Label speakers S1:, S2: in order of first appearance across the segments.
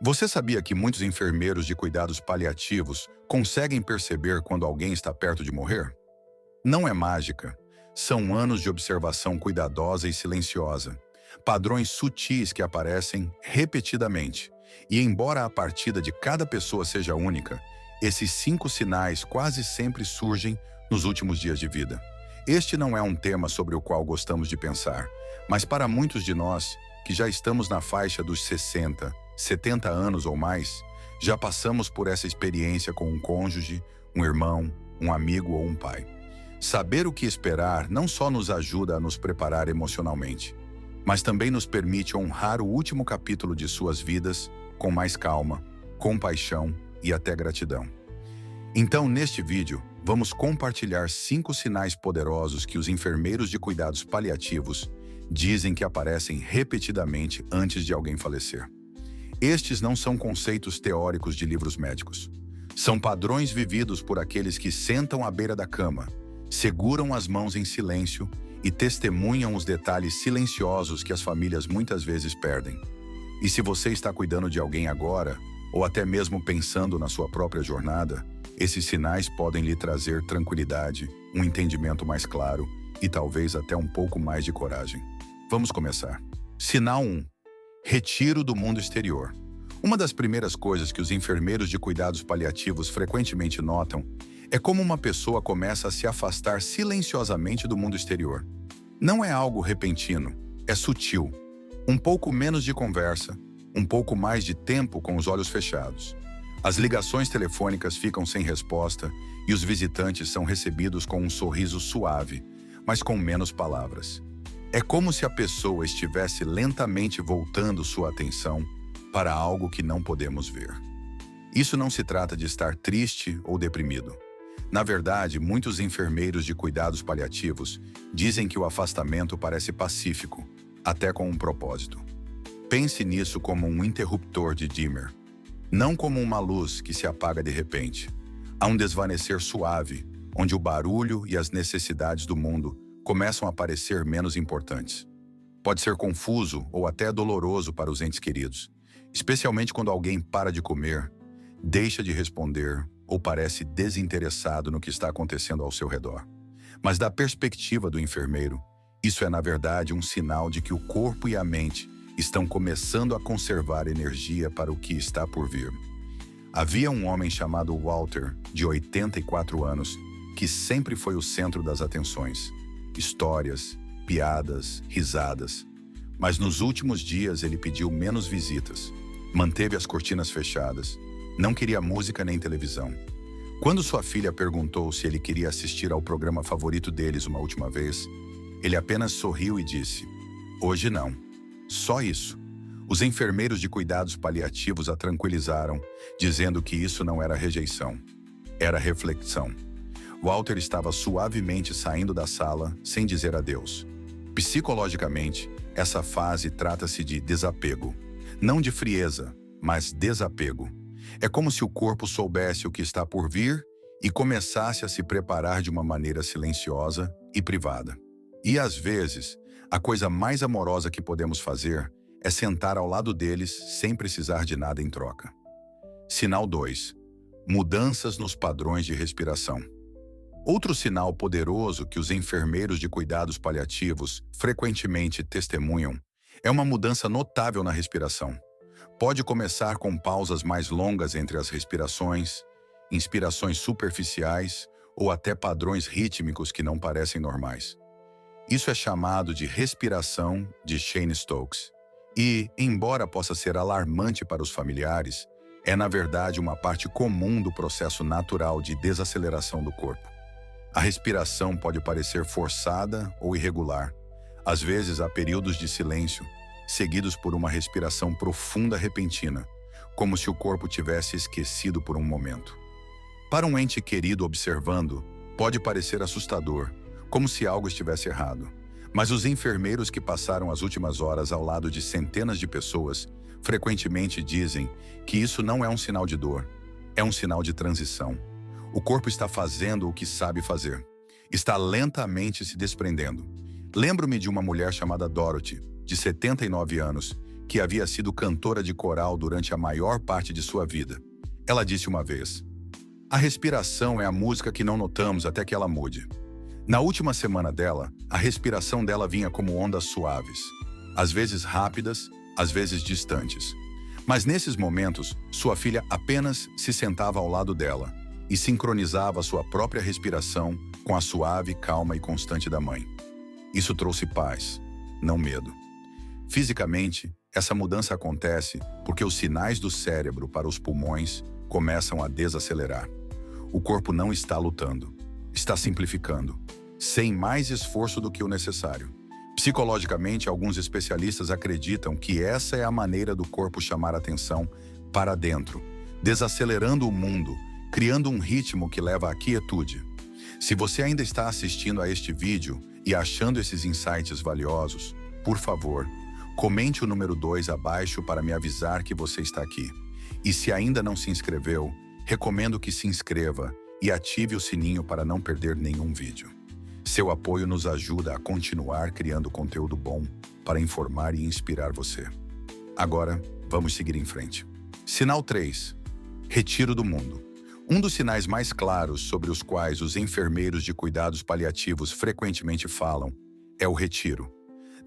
S1: Você sabia que muitos enfermeiros de cuidados paliativos conseguem perceber quando alguém está perto de morrer? Não é mágica. São anos de observação cuidadosa e silenciosa. Padrões sutis que aparecem repetidamente. E embora a partida de cada pessoa seja única, esses 5 sinais quase sempre surgem nos últimos dias de vida. Este não é um tema sobre o qual gostamos de pensar, mas para muitos de nós, que já estamos na faixa dos 60, 70 anos ou mais, já passamos por essa experiência com um cônjuge, um irmão, um amigo ou um pai. Saber o que esperar não só nos ajuda a nos preparar emocionalmente, mas também nos permite honrar o último capítulo de suas vidas com mais calma, compaixão e até gratidão. Então, neste vídeo, vamos compartilhar 5 sinais poderosos que os enfermeiros de cuidados paliativos dizem que aparecem repetidamente antes de alguém falecer. Estes não são conceitos teóricos de livros médicos. São padrões vividos por aqueles que sentam à beira da cama, seguram as mãos em silêncio e testemunham os detalhes silenciosos que as famílias muitas vezes perdem. E se você está cuidando de alguém agora, ou até mesmo pensando na sua própria jornada, esses sinais podem lhe trazer tranquilidade, um entendimento mais claro e talvez até um pouco mais de coragem. Vamos começar. Sinal 1. Retiro do mundo exterior. Uma das primeiras coisas que os enfermeiros de cuidados paliativos frequentemente notam é como uma pessoa começa a se afastar silenciosamente do mundo exterior. Não é algo repentino, é sutil. Um pouco menos de conversa, um pouco mais de tempo com os olhos fechados. As ligações telefônicas ficam sem resposta e os visitantes são recebidos com um sorriso suave, mas com menos palavras. É como se a pessoa estivesse lentamente voltando sua atenção para algo que não podemos ver. Isso não se trata de estar triste ou deprimido. Na verdade, muitos enfermeiros de cuidados paliativos dizem que o afastamento parece pacífico, até com um propósito. Pense nisso como um interruptor de dimmer, não como uma luz que se apaga de repente. Há um desvanecer suave, onde o barulho e as necessidades do mundo começam a parecer menos importantes. Pode ser confuso ou até doloroso para os entes queridos, especialmente quando alguém para de comer, deixa de responder ou parece desinteressado no que está acontecendo ao seu redor. Mas da perspectiva do enfermeiro, isso é na verdade um sinal de que o corpo e a mente estão começando a conservar energia para o que está por vir. Havia um homem chamado Walter, de 84 anos, que sempre foi o centro das atenções. Histórias, piadas, risadas. Mas nos últimos dias ele pediu menos visitas, manteve as cortinas fechadas, não queria música nem televisão. Quando sua filha perguntou se ele queria assistir ao programa favorito deles uma última vez, ele apenas sorriu e disse: "Hoje não. Só isso." Os enfermeiros de cuidados paliativos a tranquilizaram, dizendo que isso não era rejeição, era reflexão. Walter estava suavemente saindo da sala sem dizer adeus. Psicologicamente, essa fase trata-se de desapego. Não de frieza, mas desapego. É como se o corpo soubesse o que está por vir e começasse a se preparar de uma maneira silenciosa e privada. E às vezes, a coisa mais amorosa que podemos fazer é sentar ao lado deles sem precisar de nada em troca. Sinal 2. Mudanças nos padrões de respiração. Outro sinal poderoso que os enfermeiros de cuidados paliativos frequentemente testemunham é uma mudança notável na respiração. Pode começar com pausas mais longas entre as respirações, inspirações superficiais ou até padrões rítmicos que não parecem normais. Isso é chamado de respiração de Cheyne-Stokes. E, embora possa ser alarmante para os familiares, é na verdade uma parte comum do processo natural de desaceleração do corpo. A respiração pode parecer forçada ou irregular. Às vezes há períodos de silêncio, seguidos por uma respiração profunda repentina, como se o corpo tivesse esquecido por um momento. Para um ente querido observando, pode parecer assustador, como se algo estivesse errado. Mas os enfermeiros que passaram as últimas horas ao lado de centenas de pessoas frequentemente dizem que isso não é um sinal de dor, é um sinal de transição. O corpo está fazendo o que sabe fazer. Está lentamente se desprendendo. Lembro-me de uma mulher chamada Dorothy, de 79 anos, que havia sido cantora de coral durante a maior parte de sua vida. Ela disse uma vez: "A respiração é a música que não notamos até que ela mude." Na última semana dela, a respiração dela vinha como ondas suaves, às vezes rápidas, às vezes distantes. Mas nesses momentos, sua filha apenas se sentava ao lado dela e sincronizava sua própria respiração com a suave, calma e constante da mãe. Isso trouxe paz, não medo. Fisicamente, essa mudança acontece porque os sinais do cérebro para os pulmões começam a desacelerar. O corpo não está lutando, está simplificando, sem mais esforço do que o necessário. Psicologicamente, alguns especialistas acreditam que essa é a maneira do corpo chamar atenção para dentro, desacelerando o mundo, criando um ritmo que leva à quietude. Se você ainda está assistindo a este vídeo e achando esses insights valiosos, por favor, comente o número 2 abaixo para me avisar que você está aqui. E se ainda não se inscreveu, recomendo que se inscreva e ative o sininho para não perder nenhum vídeo. Seu apoio nos ajuda a continuar criando conteúdo bom para informar e inspirar você. Agora, vamos seguir em frente. Sinal 3. Retiro do mundo. Um dos sinais mais claros sobre os quais os enfermeiros de cuidados paliativos frequentemente falam é o retiro.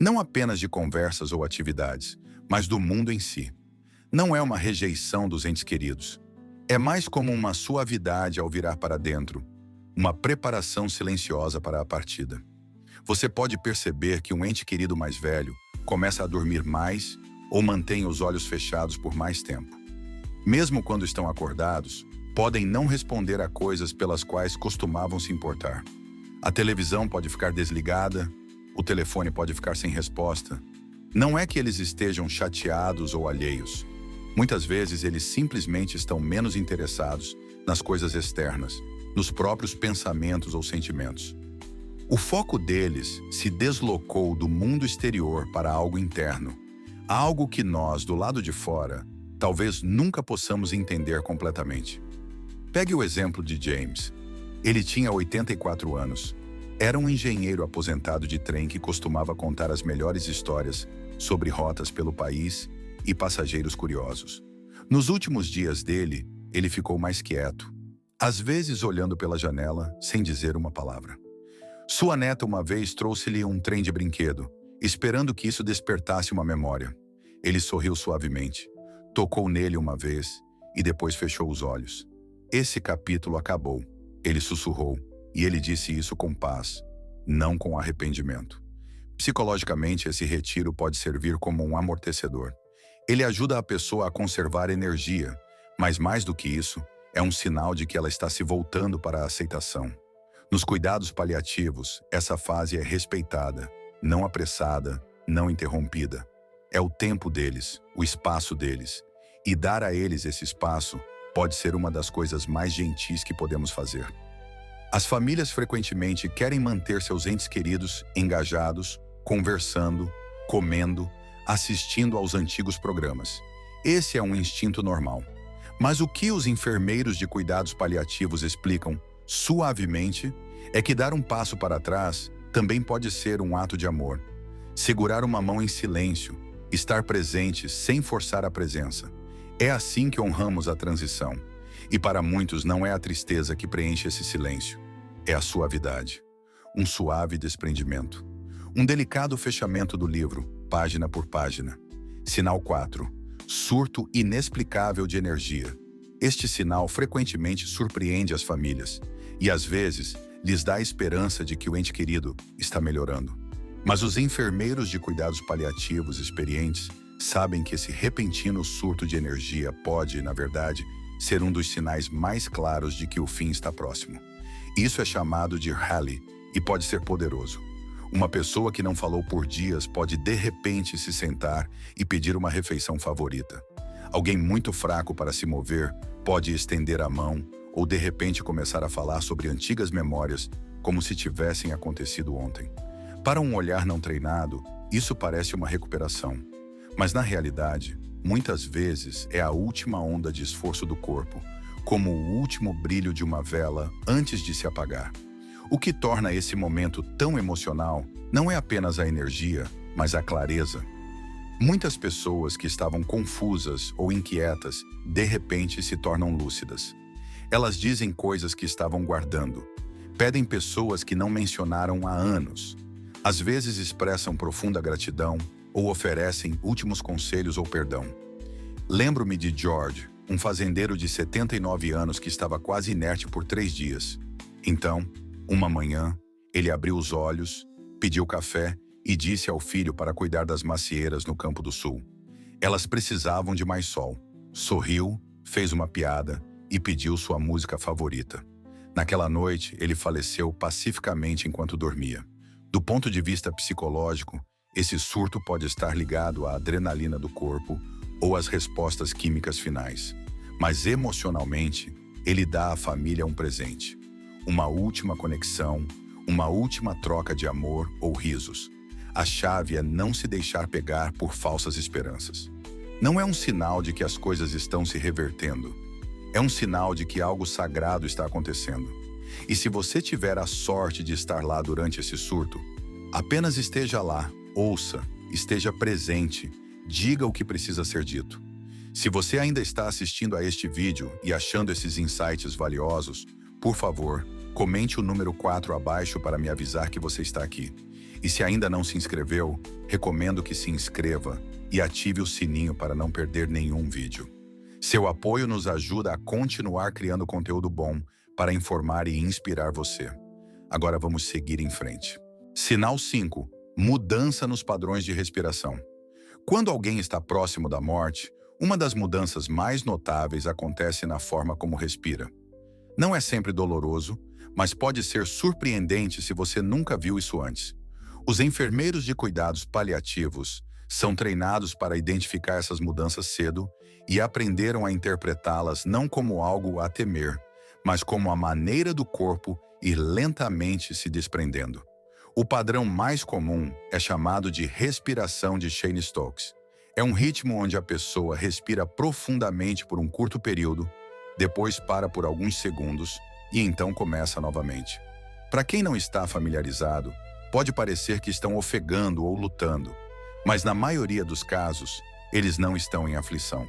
S1: Não apenas de conversas ou atividades, mas do mundo em si. Não é uma rejeição dos entes queridos. É mais como uma suavidade ao virar para dentro, uma preparação silenciosa para a partida. Você pode perceber que um ente querido mais velho começa a dormir mais ou mantém os olhos fechados por mais tempo. Mesmo quando estão acordados, podem não responder a coisas pelas quais costumavam se importar. A televisão pode ficar desligada, o telefone pode ficar sem resposta. Não é que eles estejam chateados ou alheios. Muitas vezes eles simplesmente estão menos interessados nas coisas externas, nos próprios pensamentos ou sentimentos. O foco deles se deslocou do mundo exterior para algo interno, algo que nós, do lado de fora, talvez nunca possamos entender completamente. Pegue o exemplo de James. Ele tinha 84 anos. Era um engenheiro aposentado de trem que costumava contar as melhores histórias sobre rotas pelo país e passageiros curiosos. Nos últimos dias dele, ele ficou mais quieto, às vezes olhando pela janela, sem dizer uma palavra. Sua neta uma vez trouxe-lhe um trem de brinquedo, esperando que isso despertasse uma memória. Ele sorriu suavemente, tocou nele uma vez e depois fechou os olhos. Esse capítulo acabou, ele sussurrou, e ele disse isso com paz, não com arrependimento. Psicologicamente, esse retiro pode servir como um amortecedor. Ele ajuda a pessoa a conservar energia, mas mais do que isso, é um sinal de que ela está se voltando para a aceitação. Nos cuidados paliativos, essa fase é respeitada, não apressada, não interrompida. É o tempo deles, o espaço deles. E dar a eles esse espaço pode ser uma das coisas mais gentis que podemos fazer. As famílias frequentemente querem manter seus entes queridos engajados, conversando, comendo, assistindo aos antigos programas. Esse é um instinto normal. Mas o que os enfermeiros de cuidados paliativos explicam, suavemente, é que dar um passo para trás também pode ser um ato de amor. Segurar uma mão em silêncio, estar presente sem forçar a presença. É assim que honramos a transição. E para muitos não é a tristeza que preenche esse silêncio. É a suavidade. Um suave desprendimento. Um delicado fechamento do livro, página por página. Sinal 4. Surto inexplicável de energia. Este sinal frequentemente surpreende as famílias e, às vezes, lhes dá a esperança de que o ente querido está melhorando. Mas os enfermeiros de cuidados paliativos experientes sabem que esse repentino surto de energia pode, na verdade, ser um dos sinais mais claros de que o fim está próximo. Isso é chamado de rally e pode ser poderoso. Uma pessoa que não falou por dias pode de repente se sentar e pedir uma refeição favorita. Alguém muito fraco para se mover pode estender a mão ou de repente começar a falar sobre antigas memórias como se tivessem acontecido ontem. Para um olhar não treinado, isso parece uma recuperação. Mas na realidade, muitas vezes é a última onda de esforço do corpo, como o último brilho de uma vela antes de se apagar. O que torna esse momento tão emocional não é apenas a energia, mas a clareza. Muitas pessoas que estavam confusas ou inquietas, de repente se tornam lúcidas. Elas dizem coisas que estavam guardando. Pedem pessoas que não mencionaram há anos. Às vezes expressam profunda gratidão ou oferecem últimos conselhos ou perdão. Lembro-me de George, um fazendeiro de 79 anos que estava quase inerte por 3 dias. Então, uma manhã, ele abriu os olhos, pediu café e disse ao filho para cuidar das macieiras no Campo do Sul. Elas precisavam de mais sol. Sorriu, fez uma piada e pediu sua música favorita. Naquela noite, ele faleceu pacificamente enquanto dormia. Do ponto de vista psicológico, esse surto pode estar ligado à adrenalina do corpo ou às respostas químicas finais. Mas emocionalmente, ele dá à família um presente. Uma última conexão, uma última troca de amor ou risos. A chave é não se deixar pegar por falsas esperanças. Não é um sinal de que as coisas estão se revertendo. É um sinal de que algo sagrado está acontecendo. E se você tiver a sorte de estar lá durante esse surto, apenas esteja lá, ouça, esteja presente, diga o que precisa ser dito. Se você ainda está assistindo a este vídeo e achando esses insights valiosos, por favor, comente o número 4 abaixo para me avisar que você está aqui. E se ainda não se inscreveu, recomendo que se inscreva e ative o sininho para não perder nenhum vídeo. Seu apoio nos ajuda a continuar criando conteúdo bom para informar e inspirar você. Agora vamos seguir em frente. Sinal 5. Mudança nos padrões de respiração. Quando alguém está próximo da morte, uma das mudanças mais notáveis acontece na forma como respira. Não é sempre doloroso, mas pode ser surpreendente se você nunca viu isso antes. Os enfermeiros de cuidados paliativos são treinados para identificar essas mudanças cedo e aprenderam a interpretá-las não como algo a temer, mas como a maneira do corpo ir lentamente se desprendendo. O padrão mais comum é chamado de respiração de Cheyne-Stokes. É um ritmo onde a pessoa respira profundamente por um curto período, depois para por alguns segundos e então começa novamente. Para quem não está familiarizado, pode parecer que estão ofegando ou lutando, mas na maioria dos casos, eles não estão em aflição.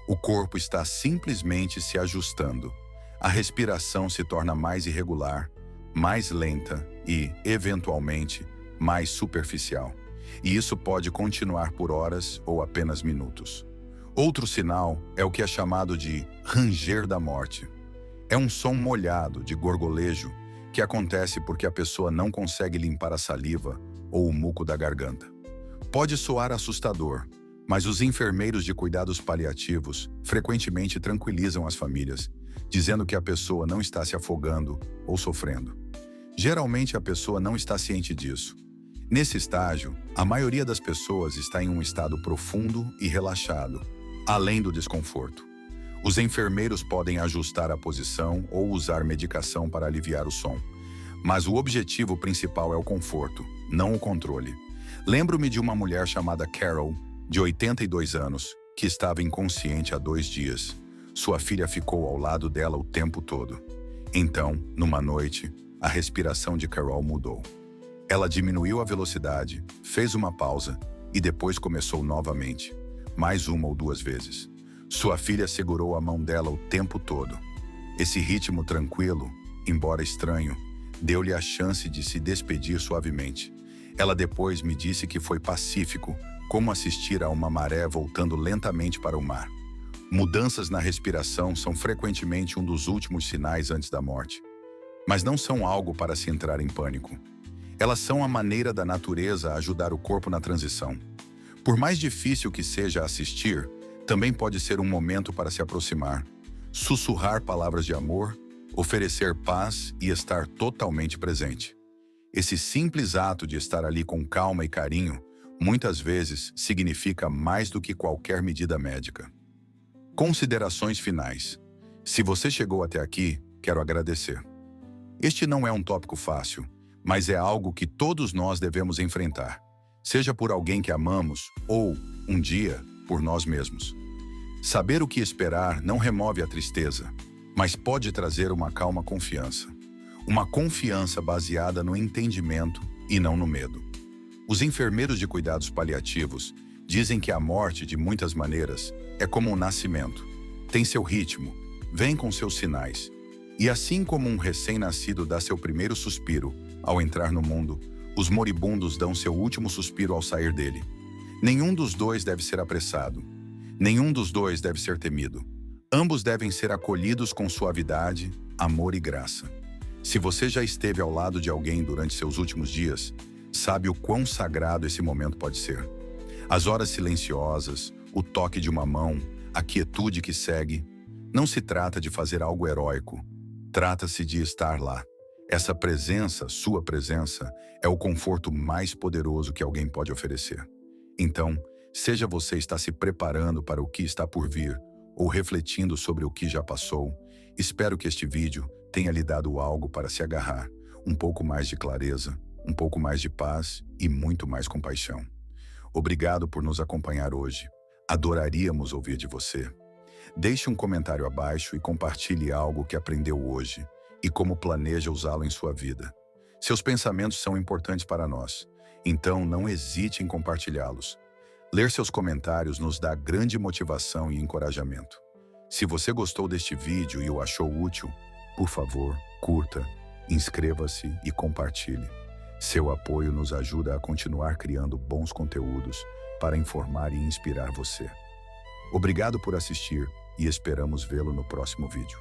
S1: O corpo está simplesmente se ajustando. A respiração se torna mais irregular, mais lenta e, eventualmente, mais superficial. E isso pode continuar por horas ou apenas minutos. Outro sinal é o que é chamado de ranger da morte. É um som molhado de gorgolejo que acontece porque a pessoa não consegue limpar a saliva ou o muco da garganta. Pode soar assustador, mas os enfermeiros de cuidados paliativos frequentemente tranquilizam as famílias, dizendo que a pessoa não está se afogando ou sofrendo. Geralmente a pessoa não está ciente disso. Nesse estágio, a maioria das pessoas está em um estado profundo e relaxado, além do desconforto. Os enfermeiros podem ajustar a posição ou usar medicação para aliviar o som. Mas o objetivo principal é o conforto, não o controle. Lembro-me de uma mulher chamada Carol, de 82 anos, que estava inconsciente há 2 dias. Sua filha ficou ao lado dela o tempo todo. Então, numa noite, a respiração de Carol mudou. Ela diminuiu a velocidade, fez uma pausa e depois começou novamente, mais 1 ou 2 vezes. Sua filha segurou a mão dela o tempo todo. Esse ritmo tranquilo, embora estranho, deu-lhe a chance de se despedir suavemente. Ela depois me disse que foi pacífico, como assistir a uma maré voltando lentamente para o mar. Mudanças na respiração são frequentemente um dos últimos sinais antes da morte. Mas não são algo para se entrar em pânico. Elas são a maneira da natureza a ajudar o corpo na transição. Por mais difícil que seja assistir, também pode ser um momento para se aproximar, sussurrar palavras de amor, oferecer paz e estar totalmente presente. Esse simples ato de estar ali com calma e carinho, muitas vezes significa mais do que qualquer medida médica. Considerações finais. Se você chegou até aqui, quero agradecer. Este não é um tópico fácil, mas é algo que todos nós devemos enfrentar, seja por alguém que amamos ou, um dia, por nós mesmos. Saber o que esperar não remove a tristeza, mas pode trazer uma calma confiança. Uma confiança baseada no entendimento e não no medo. Os enfermeiros de cuidados paliativos Dizem que a morte, de muitas maneiras, é como um nascimento. Tem seu ritmo, vem com seus sinais. E assim como um recém-nascido dá seu primeiro suspiro ao entrar no mundo, os moribundos dão seu último suspiro ao sair dele. Nenhum dos dois deve ser apressado. Nenhum dos dois deve ser temido. Ambos devem ser acolhidos com suavidade, amor e graça. Se você já esteve ao lado de alguém durante seus últimos dias, sabe o quão sagrado esse momento pode ser. As horas silenciosas, o toque de uma mão, a quietude que segue. Não se trata de fazer algo heróico. Trata-se de estar lá. Essa presença, sua presença, é o conforto mais poderoso que alguém pode oferecer. Então, seja você está se preparando para o que está por vir ou refletindo sobre o que já passou, espero que este vídeo tenha lhe dado algo para se agarrar, um pouco mais de clareza, um pouco mais de paz e muito mais compaixão. Obrigado por nos acompanhar hoje. Adoraríamos ouvir de você. Deixe um comentário abaixo e compartilhe algo que aprendeu hoje e como planeja usá-lo em sua vida. Seus pensamentos são importantes para nós, então não hesite em compartilhá-los. Ler seus comentários nos dá grande motivação e encorajamento. Se você gostou deste vídeo e o achou útil, por favor, curta, inscreva-se e compartilhe. Seu apoio nos ajuda a continuar criando bons conteúdos para informar e inspirar você. Obrigado por assistir e esperamos vê-lo no próximo vídeo.